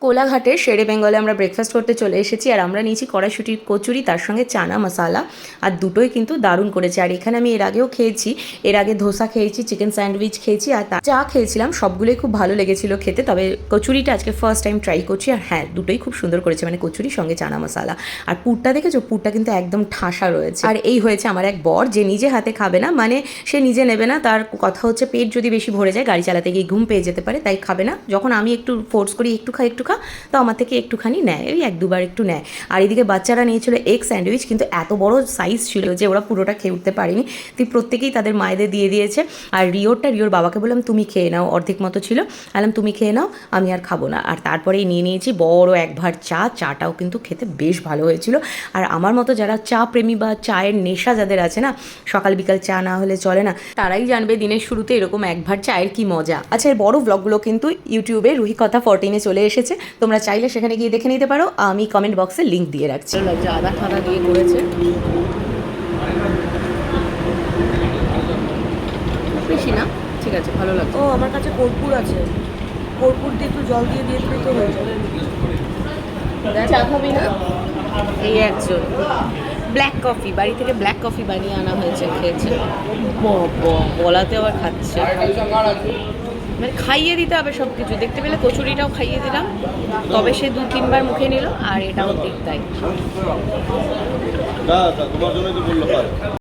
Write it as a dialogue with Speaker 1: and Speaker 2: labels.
Speaker 1: কোলাঘাটের শেরে বেঙ্গলে আমরা ব্রেকফাস্ট করতে চলে এসেছি, আর আমরা নিয়েছি কড়াইশুঁটির কচুরি, তার সঙ্গে চানা মশালা, আর দুটোই কিন্তু দারুণ করেছে। আর এখানে আমি এর আগেও খেয়েছি, এর আগে ধোসা খেয়েছি, চিকেন স্যান্ডউইচ খেয়েছি, আর চা খেয়েছিলাম, সবগুলোই খুব ভালো লেগেছিল খেতে। তবে কচুরিটা আজকে ফার্স্ট টাইম ট্রাই করছি, আর হ্যাঁ, দুটোই খুব সুন্দর করেছে, মানে কচুরি সঙ্গে চানা মশালা। আর পুরটা দেখেছো, পুরটা কিন্তু একদম ঠাসা রয়েছে। আর এই হয়েছে আমার এক বর, যে নিজে হাতে খাবে না, মানে সে নিজে নেবে না, তার কথা হচ্ছে পেট যদি বেশি ভরে যায়, গাড়ি চালাতে গিয়ে ঘুম পেয়ে যেতে পারে, তাই খাবে না। যখন আমি একটু ফোর্স করি একটু খা একটু খা, তো আমার থেকে একটুখানি নেয়, ওই এক দুবার একটু নেয়। আর এদিকে বাচ্চারা নিয়েছিল এগ স্যান্ডউইচ, কিন্তু এত বড় সাইজ ছিল যে ওরা পুরোটা খেয়ে উঠতে পারেনি, তুই প্রত্যেকেই তাদের মায়েদের দিয়ে দিয়েছে। আর রিওর বাবাকে বললাম তুমি খেয়ে নাও, অর্ধেক মতো ছিল, বললাম তুমি খেয়ে নাও, আমি আর খাবো না। আর তারপরেই নিয়ে নিয়েছি বড় এক ভাঁড় চা, চাটাও কিন্তু খেতে বেশ ভালো হয়েছিল। আর আমার মতো যারা চা প্রেমী বা চায়ের নেশা যাদের আছে না, সকাল বিকাল চা না হলে চলে না, তারাই জানবে দিনের শুরুতে এরকম এক ভাঁড় চায়ের কি মজা। আচ্ছা, এর বড় ব্লগগুলো কিন্তু ইউটিউবে রুহি কথা 14-এ চলে এসেছে, তোমরা চাইলে সেখানে গিয়ে দেখে নিতে পারো, আমি কমেন্ট বক্সে লিঙ্ক দিয়ে রাখছি। আদা ঠাদা দিয়ে করেছে, বেশি না, ঠিক আছে, ভালো লাগছে।
Speaker 2: ও আমার কাছে কর্পূর আছে, কর্পূর দিয়ে একটু জল দিয়ে দিলে তো হয়ে যাবে।
Speaker 1: চা খাবি না? এই একজন ব্ল্যাক কফি, বাড়ি থেকে ব্ল্যাক কফি বানিয়ে আনা হয়েছে, খেয়েছে, বলাতে আবার খাচ্ছে, মানে খাইয়ে দিতে হবে সব কিছু। দেখতে পেলে কচুরিটাও খাইয়ে দিলাম, তবে সে 2-3 বার মুখে নিল, আর এটাও ঠিক তাই।